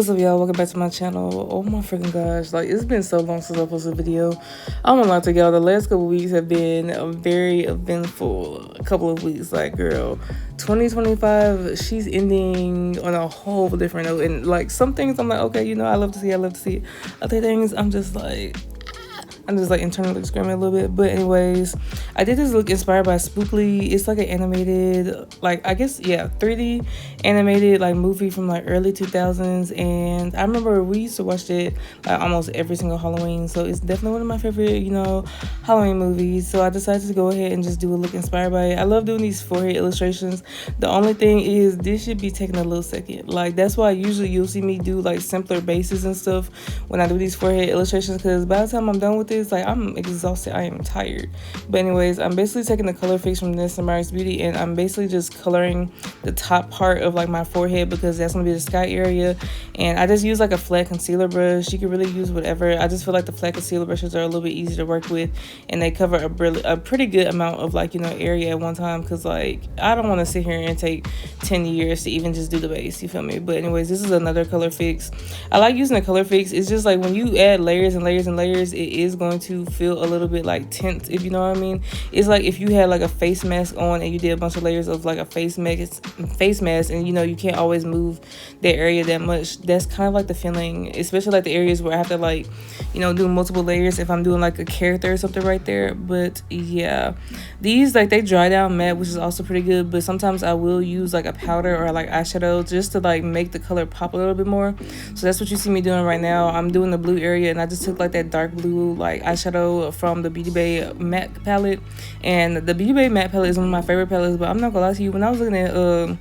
what's up, y'all? Welcome back to my channel. Oh my freaking gosh, like it's been so long since I posted a video. I won't lie to y'all, the last couple weeks have been a very eventful couple of weeks. Like, girl, 2025, she's ending on a whole different note. And like some things I'm like, okay, I love to see it. Other things I'm just like internally screaming a little bit. But anyways, I did this look inspired by Spookly. It's like an animated, like, I guess, yeah, 3D animated like movie from like early 2000s. And I remember we used to watch it like almost every single Halloween. So it's definitely one of my favorite, Halloween movies. So I decided to go ahead and just do a look inspired by it. I love doing these forehead illustrations. The only thing is this should be taking a little second. Like, that's why usually you'll see me do like simpler bases and stuff when I do these forehead illustrations, because by the time I'm done with this, like, I'm exhausted. I am tired. But anyways, I'm basically taking the color fix from this Amari's Beauty, and I'm basically just coloring the top part of like my forehead, because that's gonna be the sky area. And I just use like a flat concealer brush. You can really use whatever. I just feel like the flat concealer brushes are a little bit easy to work with, and they cover a pretty good amount of like area at one time, because like I don't want to sit here and take 10 years to even just do the base, you feel me? But anyways, this is another color fix. I like using a color fix. It's just like when you add layers and layers and layers, it is going to feel a little bit like tense, if you know what I mean. It's like if you had like a face mask on and you did a bunch of layers of like a face mask, and you can't always move that area that much. That's kind of like the feeling, especially like the areas where I have to like do multiple layers if I'm doing like a character or something right there. But yeah, these like they dry down matte, which is also pretty good. But sometimes I will use like a powder or like eyeshadow just to like make the color pop a little bit more. So that's what you see me doing right now. I'm doing the blue area, and I just took like that dark blue like eyeshadow from the Beauty Bay matte palette. And the Beauty Bay matte palette is one of my favorite palettes. But I'm not gonna lie to you, when I was looking at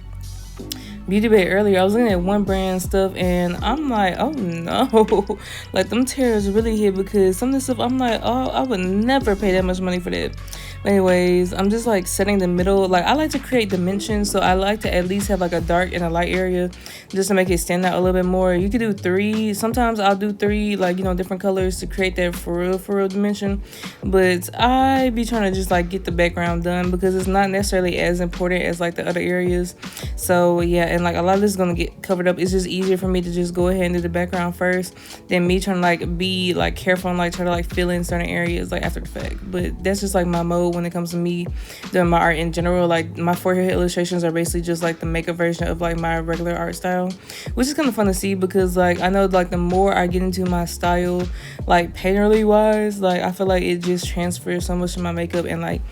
Beauty Bay earlier, I was looking at one brand stuff, and I'm like, oh no, like them tears really hit, because some of the stuff I'm like, oh, I would never pay that much money for that. But anyways, I'm just like setting the middle. Like, I like to create dimensions, so I like to at least have like a dark and a light area just to make it stand out a little bit more. You could do 3. Sometimes I'll do 3 like different colors to create that for real dimension. But I be trying to just like get the background done, because it's not necessarily as important as like the other areas. So yeah, and like a lot of this is gonna get covered up. It's just easier for me to just go ahead and do the background first, than me trying to like be like careful and like try to like fill in certain areas like after the fact. But that's just like my mode when it comes to me doing my art in general. Like, my forehead illustrations are basically just like the makeup version of like my regular art style, which is kind of fun to see, because like I know like the more I get into my style like painterly wise, like I feel like it just transfers so much to my makeup. And like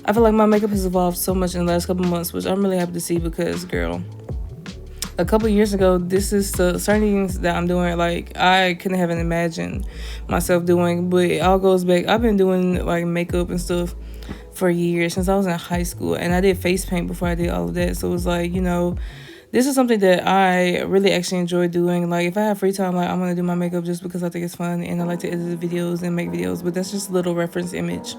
I feel like my makeup has evolved so much in the last couple months, which I'm really happy to see, because girl, a couple years ago, this is certain things that I'm doing, like I couldn't have imagined myself doing. But it all goes back. I've been doing like makeup and stuff for years, since I was in high school, and I did face paint before I did all of that. So it was like, this is something that I really actually enjoy doing. Like, if I have free time, like, I'm gonna do my makeup just because I think it's fun, and I like to edit videos and make videos. But that's just a little reference image,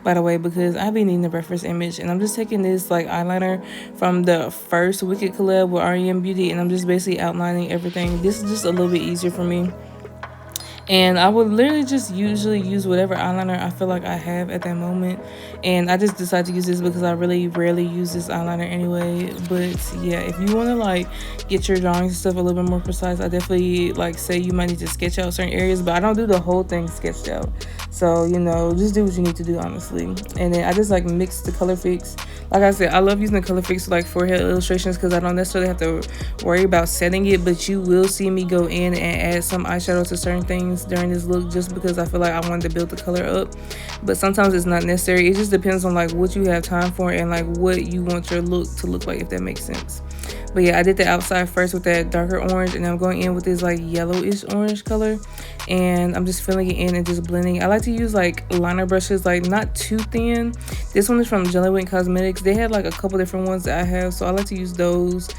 by the way, because I've been needing a reference image. And I'm just taking this like eyeliner from the first Wicked collab with REM Beauty, and I'm just basically outlining everything. This is just a little bit easier for me. And I would literally just usually use whatever eyeliner I feel like I have at that moment. And I just decided to use this because I really rarely use this eyeliner anyway. But yeah, if you want to like get your drawings and stuff a little bit more precise, I definitely like say you might need to sketch out certain areas. But I don't do the whole thing sketched out. So, just do what you need to do, honestly. And then I just like mix the color fix. Like I said, I love using the color fix for like forehead illustrations, because I don't necessarily have to worry about setting it. But you will see me go in and add some eyeshadow to certain things during this look, just because I feel like I wanted to build the color up. But sometimes it's not necessary. It just depends on like what you have time for, and like what you want your look to look like, if that makes sense. But yeah, I did the outside first with that darker orange, and I'm going in with this like yellowish orange color, and I'm just filling it in and just blending. I like to use like liner brushes, like not too thin. This one is from Jelly Cosmetics. They had like a couple different ones that I have, so I like to use those.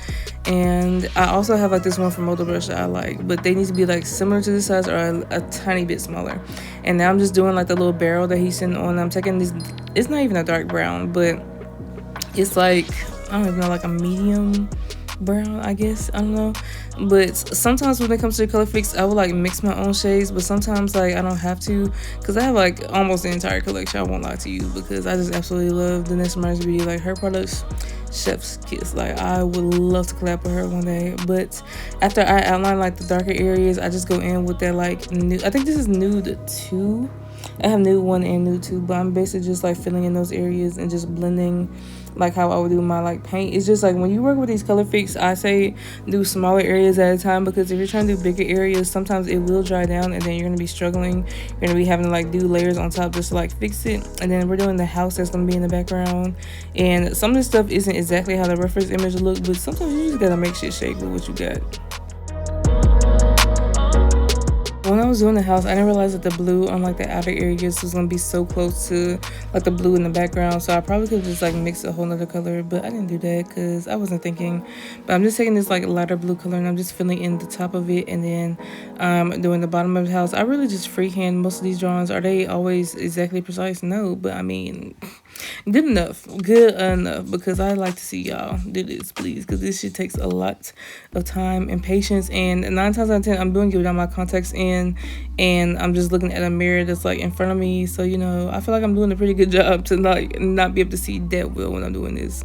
And I also have like this one from Motor Brush that I like, but they need to be like similar to this size, or a tiny bit smaller. And now I'm just doing like the little barrel that he's sitting on. I'm taking this, it's not even a dark brown, but it's like, I don't even know, like a medium brown, I guess. I don't know. But sometimes when it comes to the color fix, I would like mix my own shades, but sometimes like I don't have to because I have like almost the entire collection. I won't lie to you because I just absolutely love the Nessa Mars Beauty. Like her products, chef's kiss. Like I would love to collab with her one day. But after I outline like the darker areas, I just go in with that like nude. I think this is nude 2. I have nude 1 and nude 2, but I'm basically just like filling in those areas and just blending like how I would do my like paint. It's just like when you work with these color fix, I say do smaller areas at a time, because if you're trying to do bigger areas, sometimes it will dry down and then you're gonna be struggling. You're gonna be having to like do layers on top just to like fix it. And then we're doing the house that's gonna be in the background, and some of this stuff isn't exactly how the reference image look, but sometimes you just gotta make shit shake with what you got. When I was doing the house, I didn't realize that the blue on like the outer areas was gonna be so close to like the blue in the background. So I probably could have just like mixed a whole nother color, but I didn't do that because I wasn't thinking. But I'm just taking this like lighter blue color and I'm just filling in the top of it, and then doing the bottom of the house. I really just freehand most of these drawings. Are they always exactly precise? No, but I mean, good enough, because I like to see y'all do this, please, because this shit takes a lot of time and patience, and 9 times out of 10 I'm doing it without my contacts in, and I'm just looking at a mirror that's like in front of me. So you know, I feel like I'm doing a pretty good job to like not be able to see that well when I'm doing this.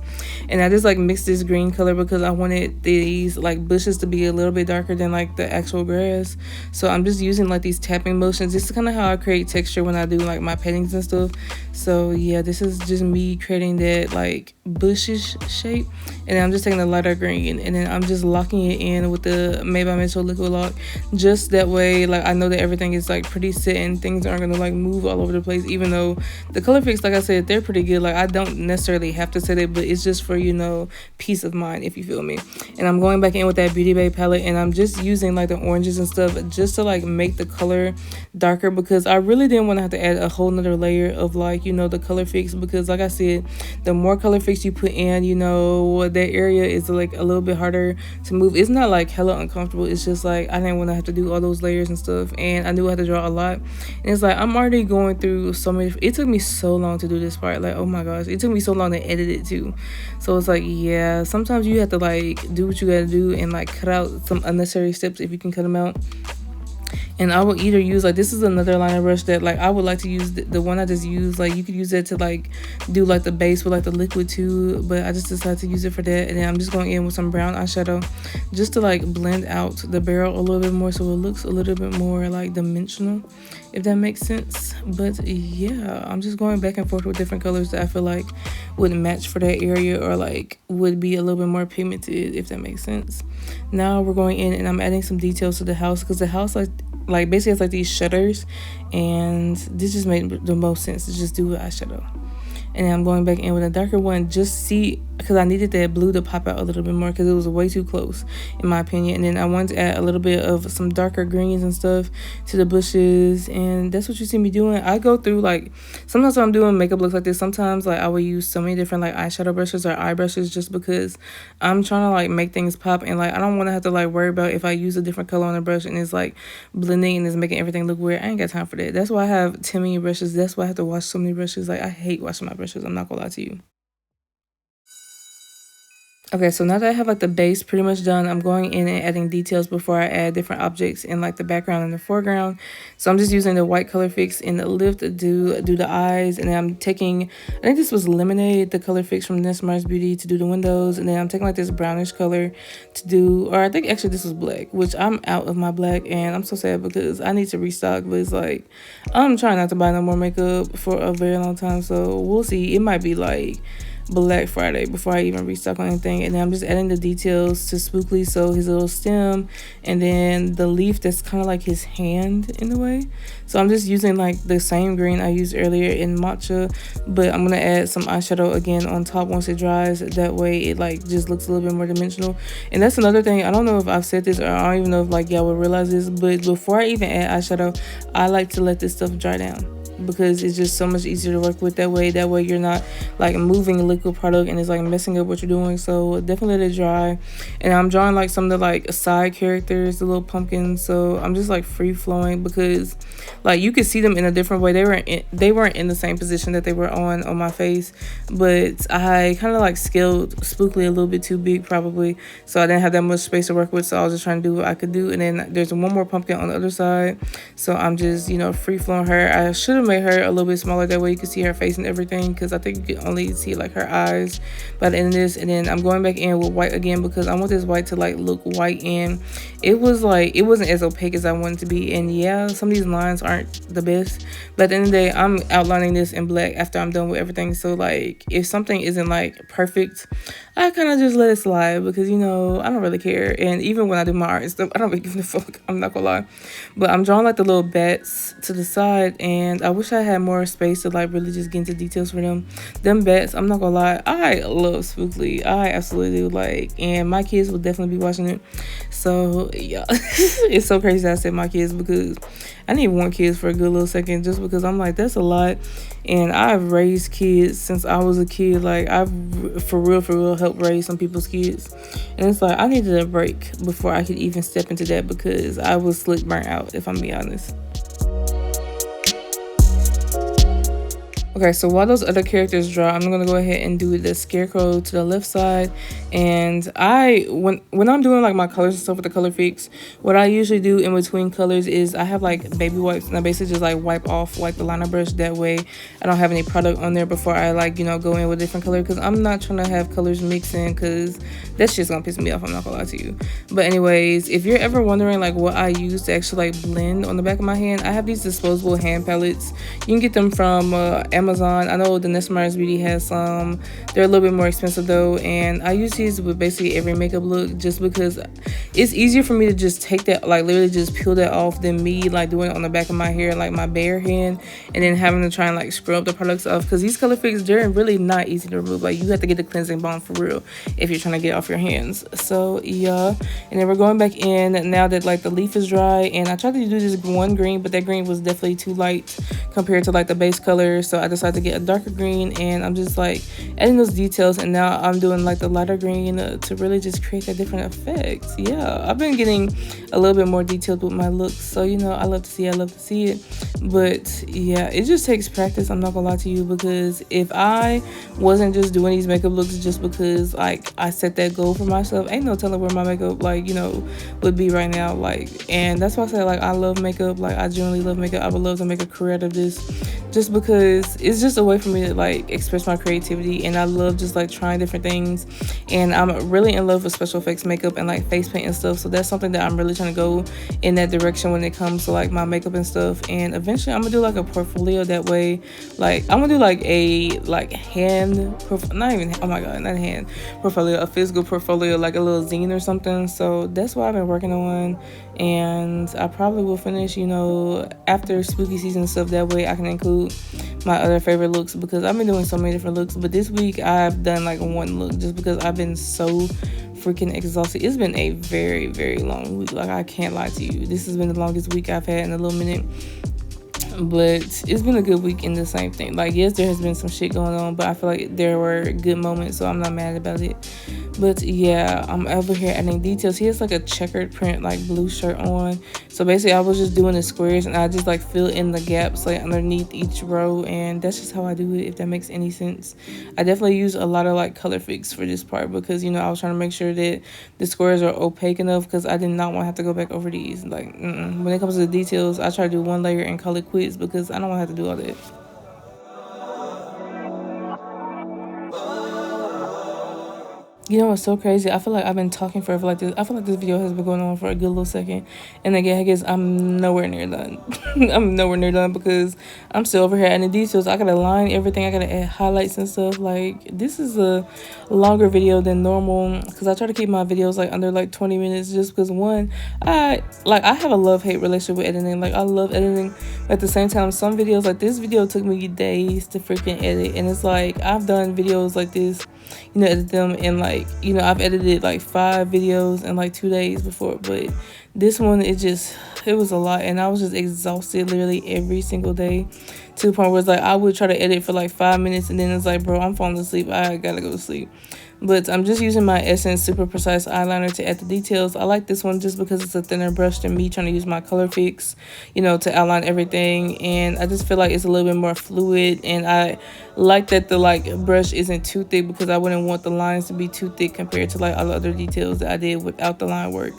And I just like mixed this green color because I wanted these like bushes to be a little bit darker than like the actual grass. So I'm just using like these tapping motions. This is kind of how I create texture when I do like my paintings and stuff. So yeah, this is just me creating that like bushish shape, and then I'm just taking the lighter green and then I'm just locking it in with the Made by Mitchell liquid lock, just that way like I know that everything is like pretty set and things aren't gonna like move all over the place. Even though the color fix, like I said, they're pretty good, like I don't necessarily have to set it, but it's just for, you know, peace of mind, if you feel me. And I'm going back in with that Beauty Bay palette, and I'm just using like the oranges and stuff just to like make the color darker, because I really didn't want to have to add a whole nother layer of like, you know, the color fix, because like I said, the more color fix you put in, you know, that area is like a little bit harder to move. It's not like hella uncomfortable, it's just like I didn't want to have to do all those layers and stuff, and I knew I had to draw a lot, and it's like I'm already going through so many. It took me so long to do this part, like oh my gosh, it took me so long to edit it too. So it's like, yeah, sometimes you have to like do what you gotta do and like cut out some unnecessary steps if you can cut them out. And I will either use like, this is another liner brush that like I would like to use, the one I just used, like you could use that to like do like the base with like the liquid too, but I just decided to use it for that. And then I'm just going in with some brown eyeshadow just to like blend out the barrel a little bit more so it looks a little bit more like dimensional, if that makes sense. But yeah, I'm just going back and forth with different colors that I feel like would match for that area, or like would be a little bit more pigmented, if that makes sense. Now we're going in and I'm adding some details to the house, because the house like basically it's like these shutters, and this just made the most sense to just do with eyeshadow. And then I'm going back in with a darker one, just see, because I needed that blue to pop out a little bit more because it was way too close in my opinion. And then I wanted to add a little bit of some darker greens and stuff to the bushes, and that's what you see me doing. I go through like, sometimes when I'm doing makeup looks like this, sometimes like I will use so many different like eyeshadow brushes or eye brushes just because I'm trying to like make things pop, and like I don't want to have to like worry about if I use a different color on the brush and it's like blending and it's making everything look weird. I ain't got time for that. That's why I have 10 million brushes. That's why I have to wash so many brushes. Like I hate washing my brushes, I'm not gonna lie to you. Okay, so now that I have like the base pretty much done, I'm going in and adding details before I add different objects in like the background and the foreground. So I'm just using the white color fix in the lift to do the eyes, and then I'm taking, I think this was Lemonade, the color fix from Nessa Mars Beauty, to do the windows, and then I'm taking like this brownish color to do, or I think actually this was black, which I'm out of my black, and I'm so sad because I need to restock, but it's like I'm trying not to buy no more makeup for a very long time, so we'll see. It might be like Black Friday before I even restock on anything. And then I'm just adding the details to Spookly, so his little stem, and then the leaf that's kind of like his hand in a way. So I'm just using like the same green I used earlier in Matcha, but I'm gonna add some eyeshadow again on top once it dries. That way it like just looks a little bit more dimensional. And that's another thing, I don't know if I've said this, or I don't even know if like y'all would realize this, but before I even add eyeshadow, I like to let this stuff dry down, because it's just so much easier to work with that way. That way you're not like moving a liquid product and it's like messing up what you're doing. So definitely let it dry. And I'm drawing like some of the like side characters, the little pumpkins. So I'm just like free flowing because like you could see them in a different way. They weren't in the same position that they were on my face, but I kind of like scaled Spookly a little bit too big probably, so I didn't have that much space to work with. So I was just trying to do what I could do. And then there's one more pumpkin on the other side, so I'm just, you know, free flowing her. I should have made her a little bit smaller, that way you can see her face and everything, because I think you can only see like her eyes by the end of this. And then I'm going back in with white again because I want this white to like look white, and it wasn't as opaque as I wanted it to be. And yeah, some of these lines aren't the best, but at the end of the day I'm outlining this in black after I'm done with everything. So like if something isn't like perfect, I kind of just let it slide because, you know, I don't really care. And even when I do my art and stuff, I don't really give a fuck, I'm not gonna lie. But I'm drawing like the little bats to the side, and I wish I had more space to like really just get into details for them bats. I'm not gonna lie, I love Spookly, I absolutely do. Like, and my kids will definitely be watching it. So yeah, it's so crazy that I said my kids, because I didn't even want kids for a good little second, just because I'm like, that's a lot. And I've raised kids since I was a kid. Like, I've for real helped raise some people's kids. And it's like, I needed a break before I could even step into that, because I was slick burnt out, if I'm being honest. Okay, so while those other characters draw, I'm gonna go ahead and do the scarecrow to the left side. And when I'm doing like my colors and stuff with the color fix, what I usually do in between colors is I have like baby wipes, and I basically just like wipe off like the liner brush. That way I don't have any product on there before I like, you know, go in with a different color, because I'm not trying to have colors mixing, because that's just gonna piss me off, I'm not gonna lie to you. But anyways, if you're ever wondering like what I use to actually like blend on the back of my hand, I have these disposable hand palettes. You can get them from Amazon. I know the Nest Myers Beauty has some. They're a little bit more expensive though, and I use these with basically every makeup look, just because it's easier for me to just take that, like literally just peel that off, than me like doing it on the back of my hair, like my bare hand, and then having to try and like scrub the products off, because these color fixes, they're really not easy to remove. Like, you have to get the cleansing balm for real if you're trying to get it off your hands. So yeah, and then we're going back in now that like the leaf is dry, and I tried to do this one green, but that green was definitely too light compared to like the base color, so I decided to get a darker green, and I'm just like adding those details. And now I'm doing like the lighter green to really just create that different effect. Yeah, I've been getting a little bit more detailed with my looks, so you know, I love to see it. But yeah, it just takes practice, I'm not gonna lie to you, because if I wasn't just doing these makeup looks just because like I set that goal for myself, ain't no telling where my makeup like, you know, would be right now. Like, and that's why I say like I love makeup. Like, I genuinely love makeup. I would love to make a career out of this, just because it's just a way for me to like express my creativity, and I love just like trying different things. And I'm really in love with special effects makeup and like face paint and stuff, so that's something that I'm really trying to go in that direction when it comes to like my makeup and stuff. And eventually I'm gonna do like a portfolio. That way, like I'm gonna do like a not hand portfolio, a physical portfolio, like a little zine or something. So that's what I've been working on, and I probably will finish, you know, after spooky season and stuff. That way I can include my other favorite looks, because I've been doing so many different looks. But this week I've done like one look, just because I've been so freaking exhausted. It's been a very long week. Like, I can't lie to you, this has been the longest week I've had in a little minute. But it's been a good week in the same thing. Like, yes, there has been some shit going on, but I feel like there were good moments, so I'm not mad about it. But yeah, I'm over here adding details. He has like a checkered print like blue shirt on, so basically I was just doing the squares, and I just like fill in the gaps like underneath each row, and that's just how I do it, if that makes any sense. I definitely use a lot of like color fix for this part, because, you know, I was trying to make sure that the squares are opaque enough, because I did not want to have to go back over these. Like, when it comes to the details, I try to do one layer and call it quits, because I don't want to have to do all that. You know what's so crazy? I feel like I've been talking forever like this. I feel like this video has been going on for a good little second. And again, I guess I'm nowhere near done. I'm nowhere near done, because I'm still over here adding details. I gotta line everything. I gotta add highlights and stuff. Like, this is a longer video than normal, because I try to keep my videos like under like 20 minutes, just because, one, I have a love-hate relationship with editing. Like, I love editing. At the same time, some videos, like this video, took me days to freaking edit. And it's like, I've done videos like this, you know, edit them, and like, you know, I've edited like 5 videos in like 2 days before. But This one, it was a lot, and I was just exhausted literally every single day, to the point where it's like I would try to edit for like 5 minutes, and then it's like, bro, I'm falling asleep. I gotta go to sleep. But I'm just using my Essence Super Precise Eyeliner to add the details. I like this one just because it's a thinner brush than me trying to use my Color Fix, to outline everything. And I just feel like it's a little bit more fluid. And I like that the brush isn't too thick, because I wouldn't want the lines to be too thick compared to like all the other details that I did without the line work.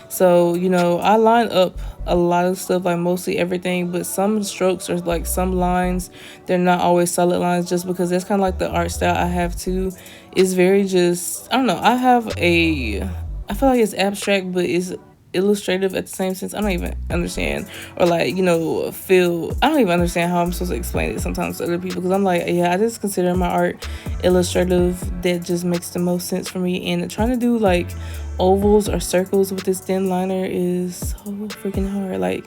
So, I line up a lot of stuff, like mostly everything, but some strokes or like some lines, they're not always solid lines, just because that's kind of like the art style I have too. It's very just, I don't know, I feel like it's abstract, but it's illustrative at the same sense. I don't even understand, or like, I don't even understand how I'm supposed to explain it sometimes to other people, because I'm like, yeah, I just consider my art illustrative. That just makes the most sense for me. And trying to do like ovals or circles with this thin liner is so freaking hard. Like,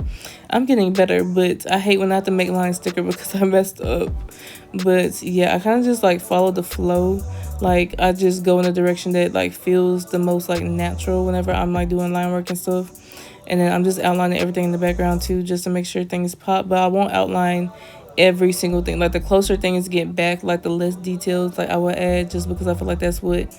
I'm getting better, but I hate when I have to make lines thicker because I messed up. But yeah, I kind of just like follow the flow. Like, I just go in a direction that like feels the most like natural whenever I'm like doing line work and stuff. And then I'm just outlining everything in the background too, just to make sure things pop. But I won't outline every single thing. Like, the closer things get back, like the less details like I would add, just because I feel like that's what,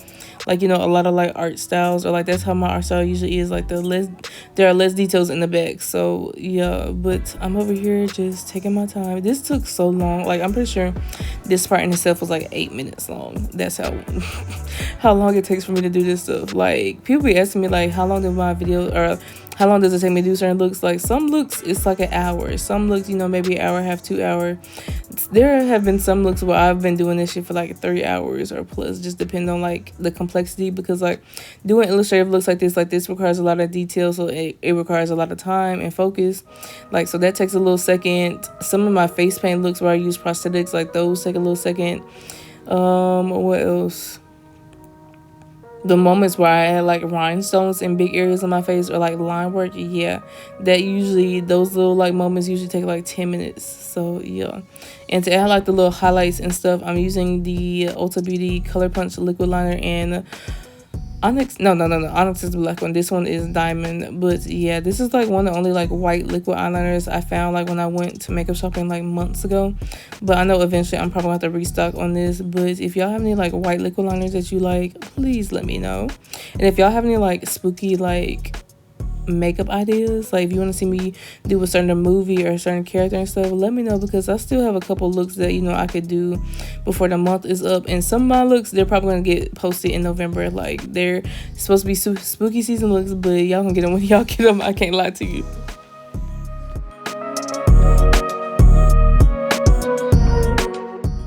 like, a lot of like art styles, or like that's how my art style usually is. Like, there are less details in the back. So yeah, but I'm over here just taking my time. This took so long. Like, I'm pretty sure this part in itself was like 8 minutes long. That's how how long it takes for me to do this stuff. Like, people be asking me like, how long did my video, or how long does it take me to do certain looks? Like, some looks it's like an hour, some looks, maybe an hour, half 2 hour. There have been some looks where I've been doing this shit for like 3 hours or plus, just depending on like the complexity, because like doing illustrative looks like this requires a lot of detail, so it requires a lot of time and focus. Like, so that takes a little second. Some of my face paint looks where I use prosthetics, like those take a little second. What else? The moments where I had like rhinestones in big areas of my face, or like line work, yeah, those little like moments usually take like 10 minutes. So yeah. And to add like the little highlights and stuff, I'm using the Ulta Beauty Color Punch liquid liner and Onyx. No, Onyx is the black one. This one is diamond. But yeah, this is like one of the only like white liquid eyeliners I found like when I went to makeup shopping like months ago. But I know eventually I'm probably gonna have to restock on this. But if y'all have any like white liquid liners that you like, please let me know. And if y'all have any like spooky like makeup ideas, like if you want to see me do a certain movie or a certain character and stuff, let me know, because I still have a couple looks that I could do before the month is up. And some of my looks, they're probably gonna get posted in November. Like, they're supposed to be spooky season looks, but y'all can get them when y'all get them. I can't lie to you.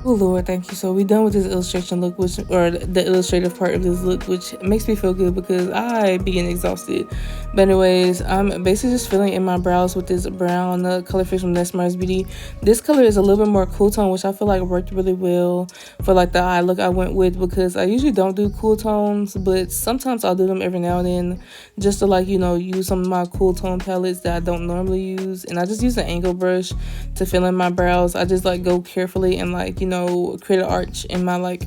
Oh Lord, thank you. So we done with this illustration look, or the illustrative part of this look, which makes me feel good because I be getting exhausted. But anyways, I'm basically just filling in my brows with this brown color fix from Mesmerized Beauty. This color is a little bit more cool tone, which I feel like worked really well for like the eye look I went with, because I usually don't do cool tones, but sometimes I'll do them every now and then, just to like, use some of my cool tone palettes that I don't normally use. And I just use an angle brush to fill in my brows. I just like go carefully and like, create an arch in my like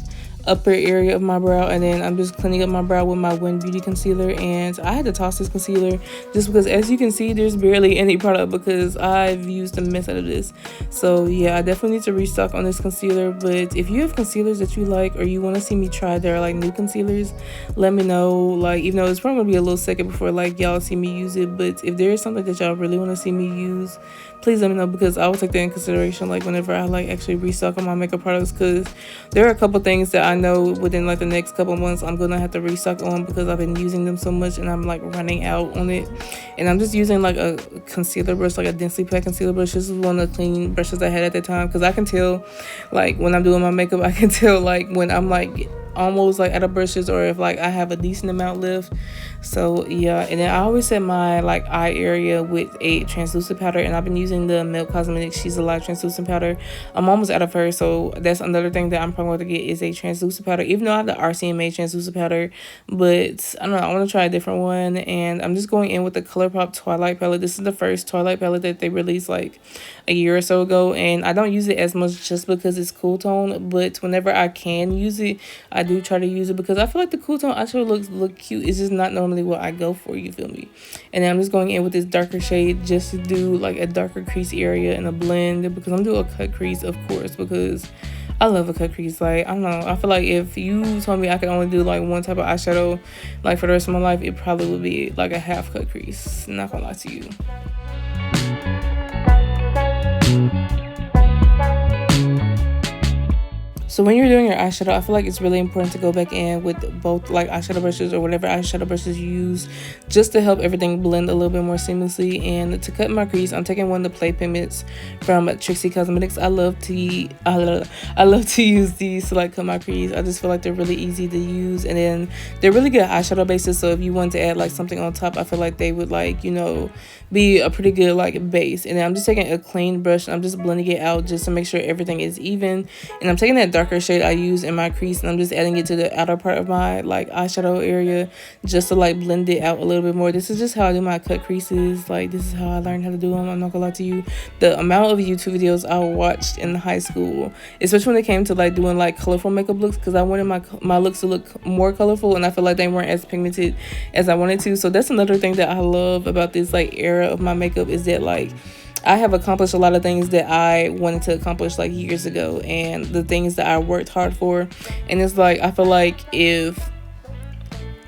upper area of my brow, and then I'm just cleaning up my brow with my Win Beauty concealer. And I had to toss this concealer just because, as you can see, there's barely any product because I've used the mess out of this. So yeah, I definitely need to restock on this concealer. But if you have concealers that you like, or you want to see me try their like new concealers, let me know. Like, even though it's probably gonna be a little second before like y'all see me use it, but if there is something that y'all really want to see me use, please let me know, because I will take that in consideration like whenever I like actually restock on my makeup products, because there are a couple things that I know within like the next couple months I'm gonna have to restock on, because I've been using them so much and I'm like running out on it. And I'm just using like a concealer brush, like a densely packed concealer brush. This is one of the clean brushes I had at the time, because I can tell like when I'm doing my makeup, I can tell like when I'm like almost like out of brushes, or if like I have a decent amount left. So yeah, and then I always set my like eye area with a translucent powder, and I've been using the Milk Cosmetics She's Alive translucent powder. I'm almost out of her, so that's another thing that I'm probably going to get is a translucent powder, even though I have the RCMA translucent powder. But I don't know, I want to try a different one, and I'm just going in with the ColourPop Twilight palette. This is the first Twilight palette that they released like a year or so ago, and I don't use it as much just because it's cool tone, but whenever I can use it, I do try to use it because I feel like the cool tone eyeshadow look cute. It's just not normally what I go for, you feel me? And then I'm just going in with this darker shade just to do like a darker crease area and a blend, because I'm doing a cut crease, of course, because I love a cut crease. Like, I don't know, I feel like if you told me I could only do like one type of eyeshadow like for the rest of my life, it probably would be like a half cut crease. Not gonna lie to you. So when you're doing your eyeshadow, I feel like it's really important to go back in with both like eyeshadow brushes or whatever eyeshadow brushes you use, just to help everything blend a little bit more seamlessly. And to cut my crease, I'm taking one of the Play Pigments from Trixie Cosmetics. I love to use these to like cut my crease. I just feel like they're really easy to use, and then they're really good eyeshadow bases. So if you want to add like something on top, I feel like they would like, you know, be a pretty good like base. And then I'm just taking a clean brush and I'm just blending it out just to make sure everything is even. And I'm taking that darker shade I use in my crease and I'm just adding it to the outer part of my like eyeshadow area just to like blend it out a little bit more. This is just how I do my cut creases. Like, this is how I learned how to do them. I'm not gonna lie to you, the amount of YouTube videos I watched in high school, especially when it came to like doing like colorful makeup looks, because I wanted my looks to look more colorful and I feel like they weren't as pigmented as I wanted to. So that's another thing that I love about this like era of my makeup, is that like I have accomplished a lot of things that I wanted to accomplish like years ago, and the things that I worked hard for. And it's like, I feel like if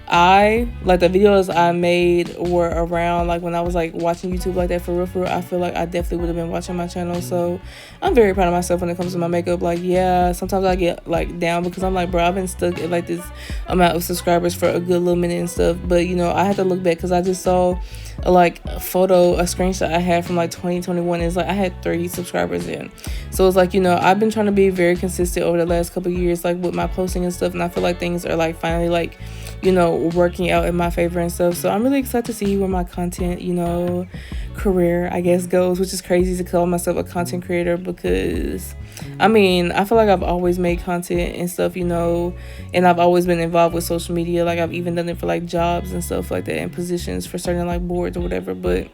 the videos I made were around like when I was like watching YouTube like that for real, I feel like I definitely would have been watching my channel. So I'm very proud of myself when it comes to my makeup. Like, yeah, sometimes I get like down because I'm like, bro, I've been stuck at like this amount of subscribers for a good little minute and stuff. But you know, I had to look back because I just saw a screenshot I had from like 2021. It's like I had 30 subscribers in. So it's like, you know, I've been trying to be very consistent over the last couple of years like with my posting and stuff, and I feel like things are like finally like, you know, working out in my favor and stuff. So I'm really excited to see where my content, you know, career, I guess, goes, which is crazy to call myself a content creator, because I mean, I feel like I've always made content and stuff, you know, and I've always been involved with social media. Like, I've even done it for like jobs and stuff like that, and positions for certain like boards or whatever. But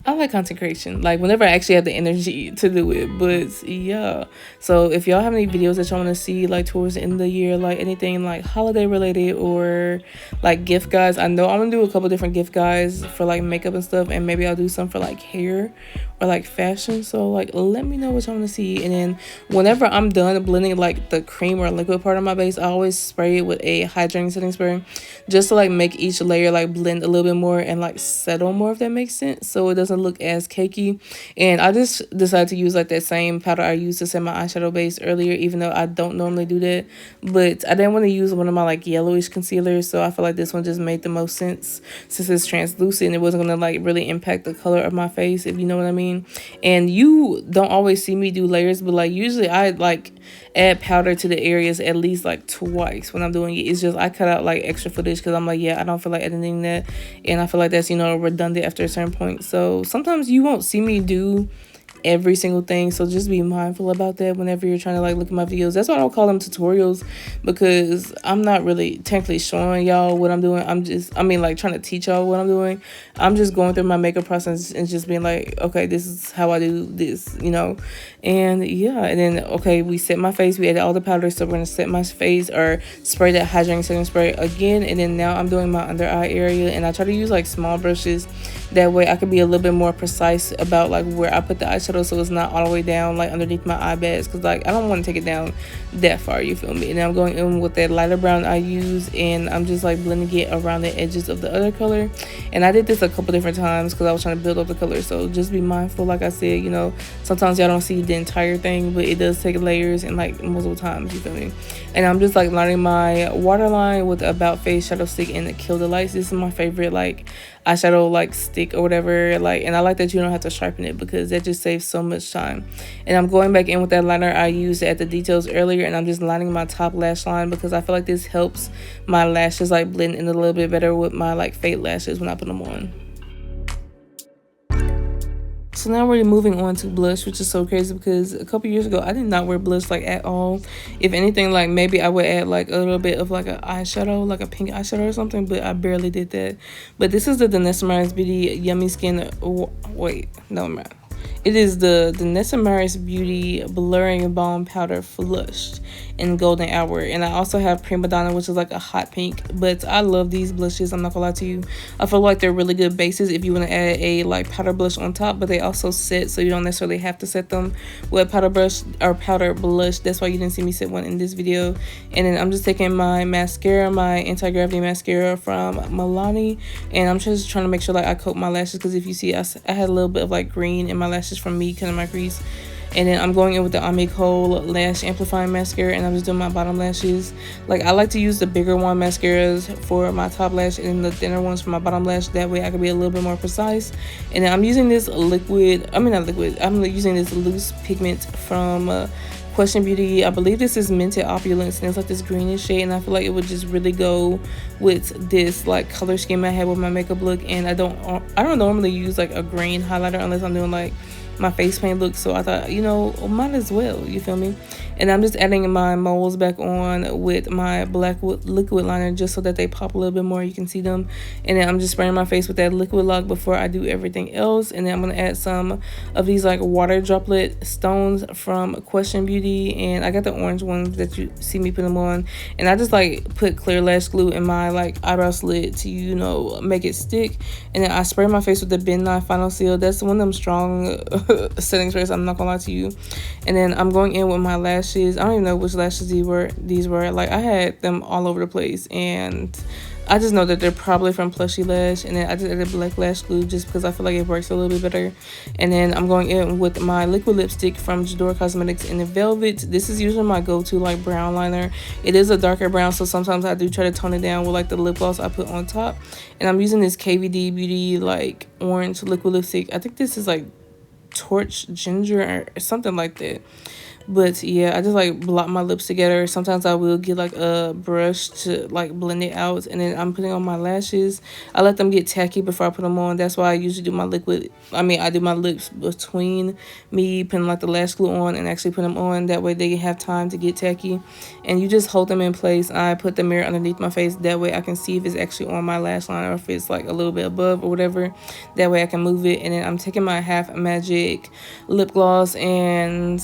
I like content creation, like whenever I actually have the energy to do it. But yeah, so if y'all have any videos that y'all want to see like towards the end of the year, like anything like holiday related or like gift guides, I know I'm gonna do a couple different gift guides for like makeup and stuff, and maybe I'll do some for like hair or like fashion. So like, let me know what y'all want to see. And then whenever I'm done blending like the cream or liquid part of my base, I always spray it with a hydrating setting spray just to like make each layer like blend a little bit more and like settle more, if that makes sense, so it doesn't look as cakey. And I just decided to use like that same powder I used to set my eyeshadow base earlier, even though I don't normally do that. But I didn't want to use one of my like yellowish concealers, so I feel like this one just made the most sense since it's translucent and it wasn't gonna like really impact the color of my face, if you know what I mean. And you don't always see me do layers, but like usually I like add powder to the areas at least like twice when I'm doing it. It's just I cut out like extra footage because I'm like, yeah, I don't feel like editing that, and I feel like that's, you know, redundant after a certain point. So sometimes you won't see me do every single thing, so just be mindful about that whenever you're trying to like look at my videos. That's why I don't call them tutorials, because I'm not really technically showing y'all what I'm doing. I mean like trying to teach y'all what I'm doing. I'm just going through my makeup process and just being like, okay, this is how I do this, you know. And yeah, and then okay, we set my face, we added all the powder, so we're gonna set my face or spray that hydrating setting spray again. And then now I'm doing my under eye area, and I try to use like small brushes, that way I could be a little bit more precise about like where I put the eyeshadow, so it's not all the way down like underneath my eye bags, because like I don't want to take it down that far, you feel me. And then I'm going in with that lighter brown I use, and I'm just like blending it around the edges of the other color. And I did this a couple different times because I was trying to build up the color, so just be mindful. Like I said, you know, sometimes y'all don't see the entire thing, but it does take layers and like multiple times, you feel me. And I'm just like lining my waterline with About Face shadow stick and the Kill the Lights. This is my favorite like eyeshadow like stick or whatever, like, and I like that you don't have to sharpen it because that just saves so much time. And I'm going back in with that liner I used at the details earlier, and I'm just lining my top lash line because I feel like this helps my lashes like blend in a little bit better with my like fake lashes when I put them on. So now we're moving on to blush, which is so crazy because a couple years ago I did not wear blush like at all. If anything, like maybe I would add like a little bit of like an eyeshadow, like a pink eyeshadow or something, but I barely did that. But this is the Danessa Beauty Yummy Skin. Wait, no, I'm not. It is the Nessa Maris Beauty Blurring Balm Powder Flushed in Golden Hour. And I also have Prima Donna, which is like a hot pink. But I love these blushes, I'm not gonna lie to you. I feel like they're really good bases if you want to add a like powder blush on top, but they also set, so you don't necessarily have to set them with powder brush or powder blush. That's why you didn't see me set one in this video. And then I'm just taking my mascara, my anti-gravity mascara from Milani, and I'm just trying to make sure like I coat my lashes, because if you see, I had a little bit of like green in my lashes from me cutting my crease. And then I'm going in with the Amicole Lash Amplifying Mascara, and I'm just doing my bottom lashes. Like, I like to use the bigger one mascaras for my top lash and the thinner ones for my bottom lash. That way I can be a little bit more precise. And then I'm using this liquid, I mean not liquid, I'm using this loose pigment from Question Beauty. I believe this is Minted Opulence, and it's like this greenish shade, and I feel like it would just really go with this like color scheme I have with my makeup look. And I don't normally use like a green highlighter unless I'm doing like my face paint look, so I thought, you know, might as well, you feel me? And I'm just adding my moles back on with my black liquid liner just so that they pop a little bit more, you can see them. And then I'm just spraying my face with that liquid lock before I do everything else. And then I'm gonna add some of these like water droplet stones from Question Beauty, and I got the orange ones that you see me put them on. And I just like put clear lash glue in my like eyebrow slit to, you know, make it stick. And then I spray my face with the Ben Nye Final Seal. That's one of them strong setting sprays, I'm not gonna lie to you. And then I'm going in with my lashes. I don't even know which lashes these were. Like, I had them all over the place, and I just know that they're probably from Plushy Lash. And then I just added black lash glue just because I feel like it works a little bit better. And then I'm going in with my liquid lipstick from Jador Cosmetics in the Velvet. This is usually my go-to like brown liner. It is a darker brown, so sometimes I do try to tone it down with like the lip gloss I put on top. And I'm using this KVD Beauty like orange liquid lipstick. I think this is like Torch Ginger or something like that. But yeah, I just like block my lips together. Sometimes I will get like a brush to like blend it out, and then I'm putting on my lashes. I let them get tacky before I put them on. That's why I usually do my I do my lips between me putting like the lash glue on and actually put them on. That way they have time to get tacky, and you just hold them in place. I put the mirror underneath my face. That way I can see if it's actually on my lash line or if it's like a little bit above or whatever. That way I can move it. And then I'm taking my Half Magic lip gloss, and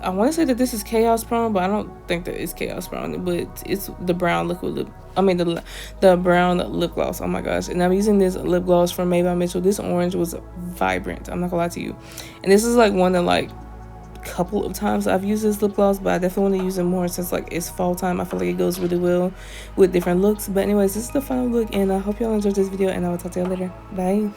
I want to say that this is Chaos Brown, but I don't think that it's Chaos Brown, but it's the brown liquid lip. I mean the brown lip gloss. Oh my gosh. And I'm using this lip gloss from Made by Mitchell. This orange was vibrant, I'm not gonna lie to you. And this is like one that like couple of times I've used this lip gloss, but I definitely want to use it more since like it's fall time. I feel like it goes really well with different looks. But anyways, this is the final look, and I hope y'all enjoyed this video, and I will talk to y'all later. Bye.